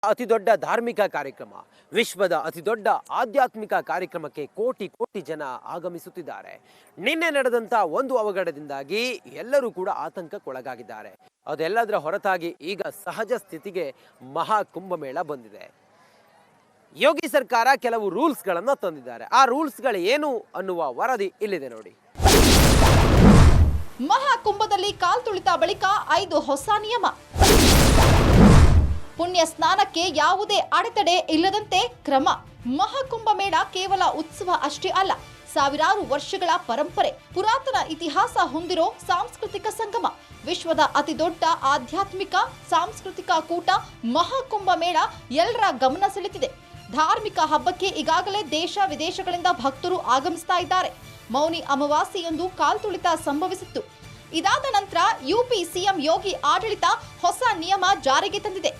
ಅತಿದೊಡ್ಡ ಧಾರ್ಮಿಕ ಕಾರ್ಯಕ್ರಮ, ವಿಶ್ವದ ಅತಿದೊಡ್ಡ ಆಧ್ಯಾತ್ಮಿಕ ಕಾರ್ಯಕ್ರಮಕ್ಕೆ ಕೋಟಿ ಕೋಟಿ ಜನ ಆಗಮಿಸುತ್ತಿದ್ದಾರೆ. ನಿನ್ನೆ ನಡೆದಂತ ಒಂದು ಅವಘಡದಿಂದಾಗಿ ಎಲ್ಲರೂ ಕೂಡ ಆತಂಕಕ್ಕೊಳಗಾಗಿದ್ದಾರೆ. ಅದೆಲ್ಲದರ ಹೊರತಾಗಿ ಈಗ ಸಹಜ ಸ್ಥಿತಿಗೆ ಮಹಾ ಕುಂಭಮೇಳ ಬಂದಿದೆ. ಯೋಗಿ ಸರ್ಕಾರ ಕೆಲವು ರೂಲ್ಸ್ಗಳನ್ನು ತಂದಿದ್ದಾರೆ. ಆ ರೂಲ್ಸ್ಗಳು ಏನು ಅನ್ನುವ ವರದಿ ಇಲ್ಲಿದೆ ನೋಡಿ. ಮಹಾಕುಂಭದಲ್ಲಿ ಕಾಲ್ ತುಳಿತ ಬಳಿಕ 5 ಹೊಸ ನಿಯಮ. ಪುಣ್ಯ ಸ್ನಾನಕ್ಕೆ ಯಾವುದೇ ಅಡೆತಡೆ ಇಲ್ಲದಂತೆ ಕ್ರಮ. ಮಹಾಕುಂಭ ಮೇಳ ಕೇವಲ ಉತ್ಸವ ಅಷ್ಟೇ ಅಲ್ಲ, ಸಾವಿರಾರು ವರ್ಷಗಳ ಪರಂಪರೆ, ಪುರಾತನ ಇತಿಹಾಸ ಹೊಂದಿರೋ ಸಾಂಸ್ಕೃತಿಕ ಸಂಗಮ. ವಿಶ್ವದ ಅತಿದೊಡ್ಡ ಆಧ್ಯಾತ್ಮಿಕ ಸಾಂಸ್ಕೃತಿಕ ಕೂಟ ಮಹಾಕುಂಭ ಮೇಳ ಎಲ್ಲರ ಗಮನ ಸೆಳೆದಿದೆ. ಧಾರ್ಮಿಕ ಹಬ್ಬಕ್ಕೆ ಈಗಾಗಲೇ ದೇಶ ವಿದೇಶಗಳಿಂದ ಭಕ್ತರು ಆಗಮಿಸ್ತಾ ಇದ್ದಾರೆ. ಮೌನಿ ಅಮಾವಾಸ್ಯೆಯಂದು ಕಾಲ್ತುಳಿತ ಸಂಭವಿಸಿತ್ತು. ಇದಾದ ನಂತರ ಯುಪಿ ಸಿಎಂ ಯೋಗಿ ಆಡಳಿತ ಹೊಸ ನಿಯಮ ಜಾರಿಗೆ ತಂದಿದೆ.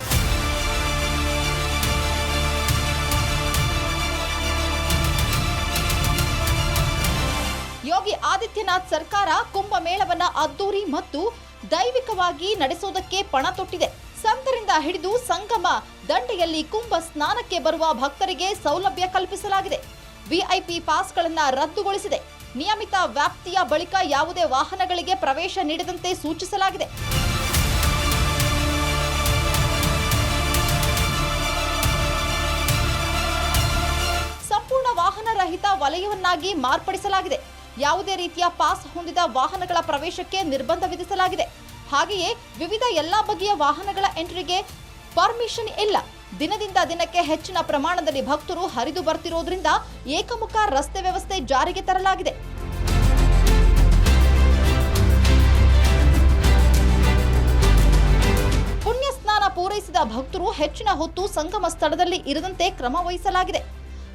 ಯೋಗಿ ಆದಿತ್ಯನಾಥ್ ಸರ್ಕಾರ ಕುಂಭಮೇಳವನ್ನ ಅದ್ದೂರಿ ಮತ್ತು ದೈವಿಕವಾಗಿ ನಡೆಸೋದಕ್ಕೆ ಪಣ ತೊಟ್ಟಿದೆ. ಸಂತರಿಂದ ಹಿಡಿದು ಸಂಗಮ ದಂಡೆಯಲ್ಲಿ ಕುಂಭ ಸ್ನಾನಕ್ಕೆ ಬರುವ ಭಕ್ತರಿಗೆ ಸೌಲಭ್ಯ ಕಲ್ಪಿಸಲಾಗಿದೆ. ವಿಐಪಿ ಪಾಸ್ಗಳನ್ನು ರದ್ದುಗೊಳಿಸಿದೆ. ನಿಯಮಿತ ವ್ಯಾಪ್ತಿಯ ಬಳಿಕ ಯಾವುದೇ ವಾಹನಗಳಿಗೆ ಪ್ರವೇಶ ನೀಡದಂತೆ ಸೂಚಿಸಲಾಗಿದೆ. ಸಂಪೂರ್ಣ ವಾಹನ ರಹಿತ ವಲಯವನ್ನಾಗಿ ಮಾರ್ಪಡಿಸಲಾಗಿದೆ. ಯಾವುದೇ ರೀತಿಯ ಪಾಸ್ ಹೊಂದಿದ ವಾಹನಗಳ ಪ್ರವೇಶಕ್ಕೆ ನಿರ್ಬಂಧ ವಿಧಿಸಲಾಗಿದೆ. ಹಾಗೆಯೇ ವಿವಿಧ ಎಲ್ಲಾ ಬಗೆಯ ವಾಹನಗಳ ಎಂಟ್ರಿಗೆ ಪರ್ಮಿಷನ್ ಇಲ್ಲ. ದಿನದಿಂದ ದಿನಕ್ಕೆ ಹೆಚ್ಚಿನ ಪ್ರಮಾಣದಲ್ಲಿ ಭಕ್ತರು ಹರಿದು ಬರ್ತಿರೋದ್ರಿಂದ ಏಕಮುಖ ರಸ್ತೆ ವ್ಯವಸ್ಥೆ ಜಾರಿಗೆ ತರಲಾಗಿದೆ. ಪುಣ್ಯ ಸ್ನಾನ ಪೂರೈಸಿದ ಭಕ್ತರು ಹೆಚ್ಚಿನ ಹೊತ್ತು ಸಂಗಮ ಸ್ಥಳದಲ್ಲಿ ಇರದಂತೆ ಕ್ರಮ ವಹಿಸಲಾಗಿದೆ.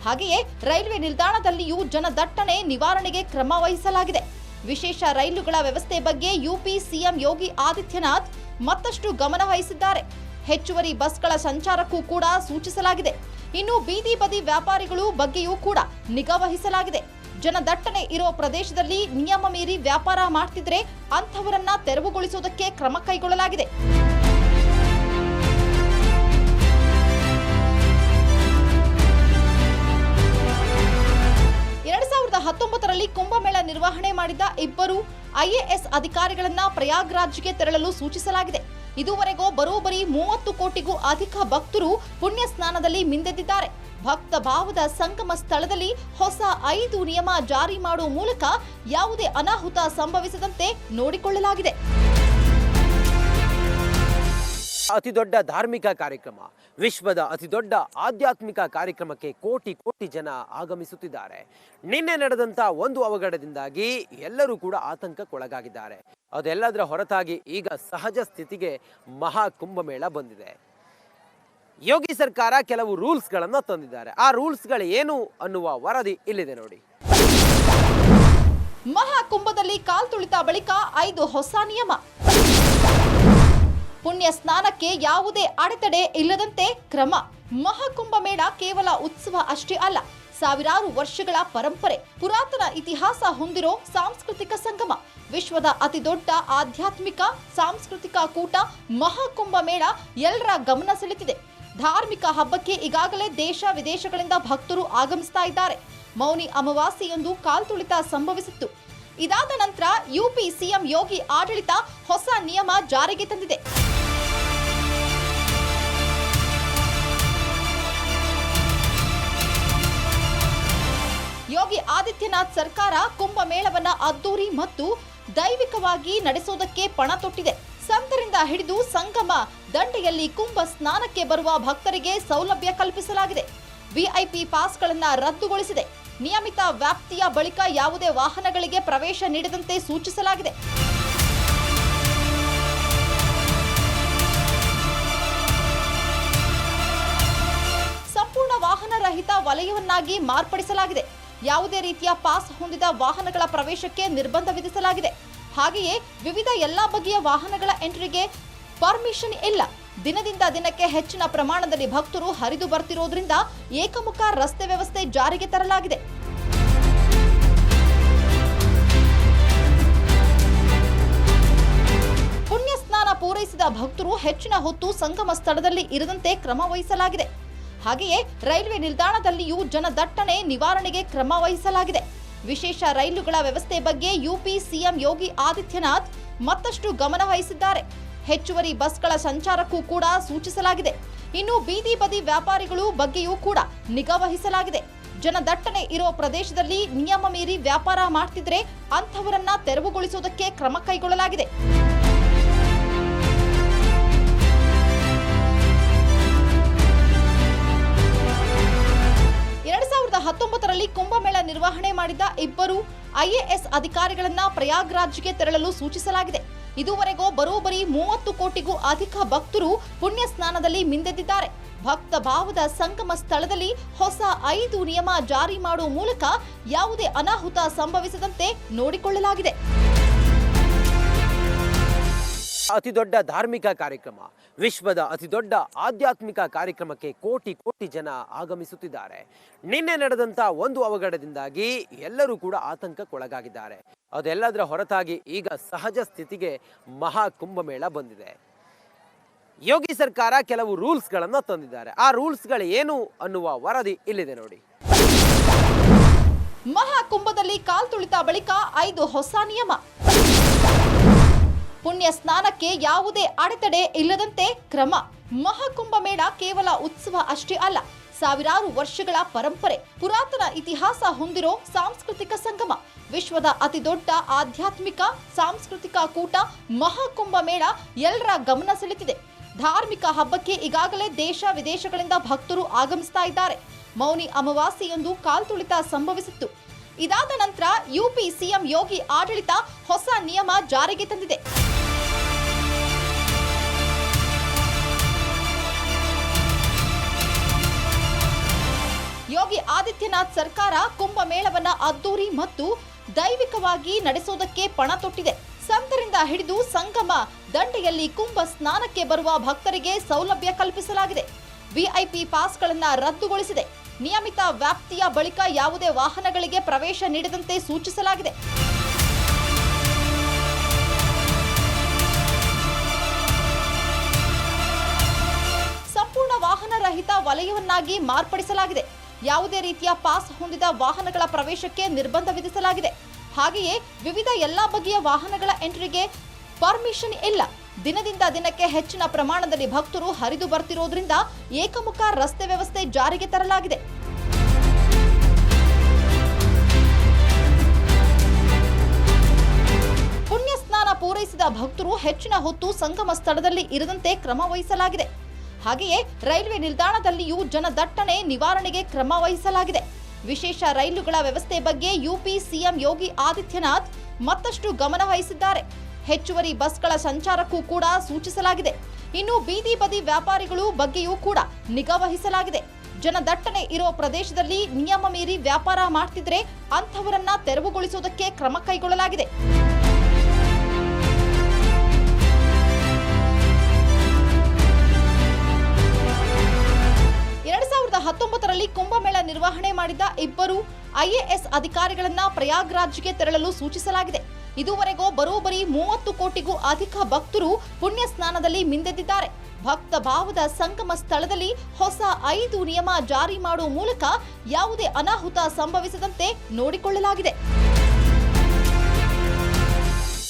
ಹಾಗೆಯೇ ರೈಲ್ವೆ ನಿಲ್ದಾಣದಲ್ಲಿಯೂ ಜನದಟ್ಟಣೆ ನಿವಾರಣೆಗೆ ಕ್ರಮ ವಹಿಸಲಾಗಿದೆ. ವಿಶೇಷ ರೈಲುಗಳ ವ್ಯವಸ್ಥೆ ಬಗ್ಗೆ ಯುಪಿ ಸಿಎಂ ಯೋಗಿ ಆದಿತ್ಯನಾಥ್ ಮತ್ತಷ್ಟು ಗಮನ ವಹಿಸಿದ್ದಾರೆ. ಹೆಚ್ಚುವರಿ ಬಸ್ಗಳ ಸಂಚಾರಕ್ಕೂ ಕೂಡ ಸೂಚಿಸಲಾಗಿದೆ. ಇನ್ನು ಬೀದಿ ಬದಿ ವ್ಯಾಪಾರಿಗಳು ಬಗ್ಗೆಯೂ ಕೂಡ ನಿಗಾ ವಹಿಸಲಾಗಿದೆ. ಜನದಟ್ಟಣೆ ಇರೋ ಪ್ರದೇಶದಲ್ಲಿ ನಿಯಮ ಮೀರಿ ವ್ಯಾಪಾರ ಮಾಡ್ತಿದ್ರೆ ಅಂಥವರನ್ನ ತೆರವುಗೊಳಿಸುವುದಕ್ಕೆ ಕ್ರಮ ಕೈಗೊಳ್ಳಲಾಗಿದೆ. ಕುಂಭಮೇಳ ನಿರ್ವಹಣೆ ಮಾಡಿದ 2 IAS ಅಧಿಕಾರಿಗಳನ್ನ ಪ್ರಯಾಗ್ರಾಜ್ಗೆ ತೆರಳಲು ಸೂಚಿಸಲಾಗಿದೆ. ಇದುವರೆಗೂ ಬರೋಬ್ಬರಿ 30 ಕೋಟಿಗೂ ಅಧಿಕ ಭಕ್ತರು ಪುಣ್ಯ ಸ್ನಾನದಲ್ಲಿ ಮಿಂದೆದ್ದಿದ್ದಾರೆ. ಭಕ್ತ ಭಾವದ ಸಂಗಮ ಸ್ಥಳದಲ್ಲಿ ಹೊಸ 5 ನಿಯಮ ಜಾರಿ ಮಾಡುವ ಮೂಲಕ ಯಾವುದೇ ಅನಾಹುತ ಸಂಭವಿಸದಂತೆ ನೋಡಿಕೊಳ್ಳಲಾಗಿದೆ. ಅತಿದೊಡ್ಡ ಧಾರ್ಮಿಕ ಕಾರ್ಯಕ್ರಮ, ವಿಶ್ವದ ಅತಿದೊಡ್ಡ ಆಧ್ಯಾತ್ಮಿಕ ಕಾರ್ಯಕ್ರಮಕ್ಕೆ ಕೋಟಿ ಕೋಟಿ ಜನ ಆಗಮಿಸುತ್ತಿದ್ದಾರೆ. ನಿನ್ನೆ ನಡೆದಂತ ಒಂದು ಅವಘಡದಿಂದಾಗಿ ಎಲ್ಲರೂ ಕೂಡ ಆತಂಕಕ್ಕೊಳಗಾಗಿದ್ದಾರೆ. ಅದೆಲ್ಲದರ ಹೊರತಾಗಿ ಈಗ ಸಹಜ ಸ್ಥಿತಿಗೆ ಮಹಾ ಕುಂಭಮೇಳ ಬಂದಿದೆ. ಯೋಗಿ ಸರ್ಕಾರ ಕೆಲವು ರೂಲ್ಸ್ಗಳನ್ನು ತಂದಿದ್ದಾರೆ. ಆ ರೂಲ್ಸ್ಗಳು ಏನು ಅನ್ನುವ ವರದಿ ಇಲ್ಲಿದೆ ನೋಡಿ. ಮಹಾಕುಂಭದಲ್ಲಿ ಕಾಲ್ ತುಳಿತ ಬಳಿಕ 5 ಹೊಸ ನಿಯಮ. ಪುಣ್ಯ ಸ್ನಾನಕ್ಕೆ ಯಾವುದೇ ಅಡೆತಡೆ ಇಲ್ಲದಂತೆ ಕ್ರಮ. ಮಹಾಕುಂಭ ಮೇಳ ಕೇವಲ ಉತ್ಸವ ಅಷ್ಟೇ ಅಲ್ಲ, ಸಾವಿರಾರು ವರ್ಷಗಳ ಪರಂಪರೆ, ಪುರಾತನ ಇತಿಹಾಸ ಹೊಂದಿರೋ ಸಾಂಸ್ಕೃತಿಕ ಸಂಗಮ. ವಿಶ್ವದ ಅತಿದೊಡ್ಡ ಆಧ್ಯಾತ್ಮಿಕ ಸಾಂಸ್ಕೃತಿಕ ಕೂಟ ಮಹಾಕುಂಭ ಮೇಳ ಎಲ್ಲರ ಗಮನ ಸೆಳೆದಿದೆ. ಧಾರ್ಮಿಕ ಹಬ್ಬಕ್ಕೆ ಈಗಾಗಲೇ ದೇಶ ವಿದೇಶಗಳಿಂದ ಭಕ್ತರು ಆಗಮಿಸ್ತಾ ಇದ್ದಾರೆ. ಮೌನಿ ಅಮಾವಾಸ್ಯೆಯಂದು ಕಾಲ್ತುಳಿತ ಸಂಭವಿಸಿತ್ತು. ಇದಾದ ನಂತರ ಯುಪಿ ಸಿಎಂ ಯೋಗಿ ಆಡಳಿತ ಹೊಸ ನಿಯಮ ಜಾರಿಗೆ ತಂದಿದೆ. ಯೋಗಿ ಆದಿತ್ಯನಾಥ್ ಸರ್ಕಾರ ಕುಂಭಮೇಳವನ್ನ ಅದ್ದೂರಿ ಮತ್ತು ದೈವಿಕವಾಗಿ ನಡೆಸೋದಕ್ಕೆ ಪಣ ತೊಟ್ಟಿದೆ. ಸಂತರಿಂದ ಹಿಡಿದು ಸಂಗಮ ದಂಡೆಯಲ್ಲಿ ಕುಂಭ ಸ್ನಾನಕ್ಕೆ ಬರುವ ಭಕ್ತರಿಗೆ ಸೌಲಭ್ಯ ಕಲ್ಪಿಸಲಾಗಿದೆ. ವಿಐಪಿ ಪಾಸ್ಗಳನ್ನು ರದ್ದುಗೊಳಿಸಿದೆ. ನಿಯಮಿತ ವ್ಯಾಪ್ತಿಯ ಬಳಿಕ ಯಾವುದೇ ವಾಹನಗಳಿಗೆ ಪ್ರವೇಶ ನೀಡದಂತೆ ಸೂಚಿಸಲಾಗಿದೆ. ಸಂಪೂರ್ಣ ವಾಹನ ರಹಿತ ವಲಯವನ್ನಾಗಿ ಮಾರ್ಪಡಿಸಲಾಗಿದೆ. ಯಾವುದೇ ರೀತಿಯ ಪಾಸ್ ಹೊಂದಿದ ವಾಹನಗಳ ಪ್ರವೇಶಕ್ಕೆ ನಿರ್ಬಂಧ ವಿಧಿಸಲಾಗಿದೆ. ಹಾಗೆಯೇ ವಿವಿಧ ಎಲ್ಲಾ ಬಗೆಯ ವಾಹನಗಳ ಎಂಟ್ರಿಗೆ ಪರ್ಮಿಷನ್ ಇಲ್ಲ. ದಿನದಿಂದ ದಿನಕ್ಕೆ ಹೆಚ್ಚಿನ ಪ್ರಮಾಣದಲ್ಲಿ ಭಕ್ತರು ಹರಿದು ಬರ್ತಿರೋದ್ರಿಂದ ಏಕಮುಖ ರಸ್ತೆ ವ್ಯವಸ್ಥೆ ಜಾರಿಗೆ ತರಲಾಗಿದೆ. ಪುಣ್ಯ ಸ್ನಾನ ಪೂರೈಸಿದ ಭಕ್ತರು ಹೆಚ್ಚಿನ ಹೊತ್ತು ಸಂಗಮ ಸ್ಥಳದಲ್ಲಿ ಇರದಂತೆ ಕ್ರಮ ವಹಿಸಲಾಗಿದೆ. ಹಾಗೆಯೇ ರೈಲ್ವೆ ನಿಲ್ದಾಣದಲ್ಲಿಯೂ ಜನದಟ್ಟಣೆ ನಿವಾರಣೆಗೆ ಕ್ರಮ ವಹಿಸಲಾಗಿದೆ. ವಿಶೇಷ ರೈಲುಗಳ ವ್ಯವಸ್ಥೆ ಬಗ್ಗೆ ಯುಪಿ ಸಿಎಂ ಯೋಗಿ ಆದಿತ್ಯನಾಥ್ ಮತ್ತಷ್ಟು ಗಮನ ವಹಿಸಿದ್ದಾರೆ. ಹೆಚ್ಚುವರಿ ಬಸ್ಗಳ ಸಂಚಾರಕ್ಕೂ ಕೂಡ ಸೂಚಿಸಲಾಗಿದೆ. ಇನ್ನು ಬೀದಿ ಬದಿ ವ್ಯಾಪಾರಿಗಳು ಬಗ್ಗೆಯೂ ಕೂಡ ನಿಗಾ ವಹಿಸಲಾಗಿದೆ. ಜನದಟ್ಟಣೆ ಇರೋ ಪ್ರದೇಶದಲ್ಲಿ ನಿಯಮ ಮೀರಿ ವ್ಯಾಪಾರ ಮಾಡ್ತಿದ್ರೆ ಅಂಥವರನ್ನ ತೆರವುಗೊಳಿಸುವುದಕ್ಕೆ ಕ್ರಮ ಕೈಗೊಳ್ಳಲಾಗಿದೆ. ಕುಂಭಮೇಳ ನಿರ್ವಹಣೆ ಮಾಡಿದ ಇಬ್ಬರು ಐಎಎಸ್ ಅಧಿಕಾರಿಗಳನ್ನ ಪ್ರಯಾಗ್ರಾಜ್ಗೆ ತೆರಳಲು ಸೂಚಿಸಲಾಗಿದೆ. ಇದುವರೆಗೂ ಬರೋಬ್ಬರಿ 30 ಕೋಟಿಗೂ ಅಧಿಕ ಭಕ್ತರು ಪುಣ್ಯ ಸ್ನಾನದಲ್ಲಿ ಮಿಂದೆದ್ದಿದ್ದಾರೆ. ಭಕ್ತ ಭಾವದ ಸಂಗಮ ಸ್ಥಳದಲ್ಲಿ ಹೊಸ 5 ನಿಯಮ ಜಾರಿ ಮಾಡುವ ಮೂಲಕ ಯಾವುದೇ ಅನಾಹುತ ಸಂಭವಿಸದಂತೆ ನೋಡಿಕೊಳ್ಳಲಾಗಿದೆ. ಅತಿದೊಡ್ಡ ಧಾರ್ಮಿಕ ಕಾರ್ಯಕ್ರಮ, ವಿಶ್ವದ ಅತಿದೊಡ್ಡ ಆಧ್ಯಾತ್ಮಿಕ ಕಾರ್ಯಕ್ರಮಕ್ಕೆ ಕೋಟಿ ಕೋಟಿ ಜನ ಆಗಮಿಸುತ್ತಿದ್ದಾರೆ. ನಿನ್ನೆ ನಡೆದಂತ ಒಂದು ಅವಘಡದಿಂದಾಗಿ ಎಲ್ಲರೂ ಕೂಡ ಆತಂಕಕ್ಕೊಳಗಾಗಿದ್ದಾರೆ. ಅದೆಲ್ಲದರ ಹೊರತಾಗಿ ಈಗ ಸಹಜ ಸ್ಥಿತಿಗೆ ಮಹಾ ಕುಂಭಮೇಳ ಬಂದಿದೆ. ಯೋಗಿ ಸರ್ಕಾರ ಕೆಲವು ರೂಲ್ಸ್ಗಳನ್ನು ತಂದಿದ್ದಾರೆ. ಆ ರೂಲ್ಸ್ಗಳು ಏನು ಅನ್ನುವ ವರದಿ ಇಲ್ಲಿದೆ ನೋಡಿ. ಮಹಾಕುಂಭದಲ್ಲಿ ಕಾಲ್ ತುಳಿತ ಬಳಿಕ 5 ಹೊಸ ನಿಯಮ. ಪುಣ್ಯ ಸ್ನಾನಕ್ಕೆ ಯಾವುದೇ ಅಡೆತಡೆ ಇಲ್ಲದಂತೆ ಕ್ರಮ. ಮಹಾಕುಂಭ ಮೇಳ ಕೇವಲ ಉತ್ಸವ ಅಷ್ಟೇ ಅಲ್ಲ, ಸಾವಿರಾರು ವರ್ಷಗಳ ಪರಂಪರೆ, ಪುರಾತನ ಇತಿಹಾಸ ಹೊಂದಿರೋ ಸಾಂಸ್ಕೃತಿಕ ಸಂಗಮ. ವಿಶ್ವದ ಅತಿದೊಡ್ಡ ಆಧ್ಯಾತ್ಮಿಕ ಸಾಂಸ್ಕೃತಿಕ ಕೂಟ ಮಹಾಕುಂಭ ಮೇಳ ಎಲ್ಲರ ಗಮನ ಸೆಳೆದಿದೆ. ಧಾರ್ಮಿಕ ಹಬ್ಬಕ್ಕೆ ಈಗಾಗಲೇ ದೇಶ ವಿದೇಶಗಳಿಂದ ಭಕ್ತರು ಆಗಮಿಸ್ತಾ ಇದ್ದಾರೆ. ಮೌನಿ ಅಮಾವಾಸ್ಯೆಯಂದು ಕಾಲ್ತುಳಿತ ಸಂಭವಿಸಿತ್ತು. ಇದಾದ ನಂತರ ಯುಪಿ ಸಿಎಂ ಯೋಗಿ ಆಡಳಿತ ಹೊಸ ನಿಯಮ ಜಾರಿಗೆ ತಂದಿದೆ. ಯೋಗಿ ಆದಿತ್ಯನಾಥ್ ಸರ್ಕಾರ ಕುಂಭಮೇಳವನ್ನ ಅದ್ದೂರಿ ಮತ್ತು ದೈವಿಕವಾಗಿ ನಡೆಸೋದಕ್ಕೆ ಪಣ ತೊಟ್ಟಿದೆ. ಸಂತರಿಂದ ಹಿಡಿದು ಸಂಗಮ ದಂಡೆಯಲ್ಲಿ ಕುಂಭ ಸ್ನಾನಕ್ಕೆ ಬರುವ ಭಕ್ತರಿಗೆ ಸೌಲಭ್ಯ ಕಲ್ಪಿಸಲಾಗಿದೆ. ವಿಐಪಿ ಪಾಸ್ಗಳನ್ನು ರದ್ದುಗೊಳಿಸಿದೆ. ನಿಯಮಿತ ವ್ಯಾಪ್ತಿಯ ಬಳಿಕ ಯಾವುದೇ ವಾಹನಗಳಿಗೆ ಪ್ರವೇಶ ನೀಡದಂತೆ ಸೂಚಿಸಲಾಗಿದೆ. ಸಂಪೂರ್ಣ ವಾಹನ ರಹಿತ ವಲಯವನ್ನಾಗಿ ಮಾರ್ಪಡಿಸಲಾಗಿದೆ. ಯಾವುದೇ ರೀತಿಯ ಪಾಸ್ ಹೊಂದಿದ ವಾಹನಗಳ ಪ್ರವೇಶಕ್ಕೆ ನಿರ್ಬಂಧ ವಿಧಿಸಲಾಗಿದೆ. ಹಾಗೆಯೇ ವಿವಿಧ ಎಲ್ಲಾ ಬಗೆಯ ವಾಹನಗಳ ಎಂಟ್ರಿಗೆ ಪರ್ಮಿಷನ್ ಇಲ್ಲ. ದಿನದಿಂದ ದಿನಕ್ಕೆ ಹೆಚ್ಚಿನ ಪ್ರಮಾಣದಲ್ಲಿ ಭಕ್ತರು ಹರಿದು ಬರ್ತಿರೋದ್ರಿಂದ ಏಕಮುಖ ರಸ್ತೆ ವ್ಯವಸ್ಥೆ ಜಾರಿಗೆ ತರಲಾಗಿದೆ. ಪುಣ್ಯ ಸ್ನಾನ ಪೂರೈಸಿದ ಭಕ್ತರು ಹೆಚ್ಚಿನ ಹೊತ್ತು ಸಂಗಮ ಸ್ಥಳದಲ್ಲಿ ಇರದಂತೆ ಕ್ರಮ ವಹಿಸಲಾಗಿದೆ. ಹಾಗೆಯೇ ರೈಲ್ವೆ ನಿಲ್ದಾಣದಲ್ಲಿಯೂ ಜನದಟ್ಟಣೆ ನಿವಾರಣೆಗೆ ಕ್ರಮ ವಹಿಸಲಾಗಿದೆ. ವಿಶೇಷ ರೈಲುಗಳ ವ್ಯವಸ್ಥೆ ಬಗ್ಗೆ ಯುಪಿ ಸಿಎಂ ಯೋಗಿ ಆದಿತ್ಯನಾಥ್ ಮತ್ತಷ್ಟು ಗಮನ ವಹಿಸಿದ್ದಾರೆ. ಹೆಚ್ಚುವರಿ ಬಸ್ಗಳ ಸಂಚಾರಕ್ಕೂ ಕೂಡ ಸೂಚಿಸಲಾಗಿದೆ. ಇನ್ನು ಬೀದಿ ಬದಿ ವ್ಯಾಪಾರಿಗಳು ಬಗ್ಗೆಯೂ ಕೂಡ ನಿಗಾ ವಹಿಸಲಾಗಿದೆ. ಜನದಟ್ಟಣೆ ಇರೋ ಪ್ರದೇಶದಲ್ಲಿ ನಿಯಮ ಮೀರಿ ವ್ಯಾಪಾರ ಮಾಡ್ತಿದ್ರೆ ಅಂಥವರನ್ನ ತೆರವುಗೊಳಿಸುವುದಕ್ಕೆ ಕ್ರಮ ಕೈಗೊಳ್ಳಲಾಗಿದೆ. ಕುಂಭಮೇಳ ನಿರ್ವಹಣೆ ಮಾಡಿದ ಇಬ್ಬರು ಐಎಎಸ್ ಅಧಿಕಾರಿಗಳನ್ನ ಪ್ರಯಾಗ್ರಾಜ್ಗೆ ತೆರಳಲು ಸೂಚಿಸಲಾಗಿದೆ. ಇದುವರೆಗೂ ಬರೋಬ್ಬರಿ 30 ಕೋಟಿಗೂ ಅಧಿಕ ಭಕ್ತರು ಪುಣ್ಯ ಸ್ನಾನದಲ್ಲಿ ಮಿಂದೆದ್ದಿದ್ದಾರೆ. ಭಕ್ತ ಭಾವದ ಸಂಗಮ ಸ್ಥಳದಲ್ಲಿ ಹೊಸ 5 ನಿಯಮ ಜಾರಿ ಮಾಡುವ ಮೂಲಕ ಯಾವುದೇ ಅನಾಹುತ ಸಂಭವಿಸದಂತೆ ನೋಡಿಕೊಳ್ಳಲಾಗಿದೆ.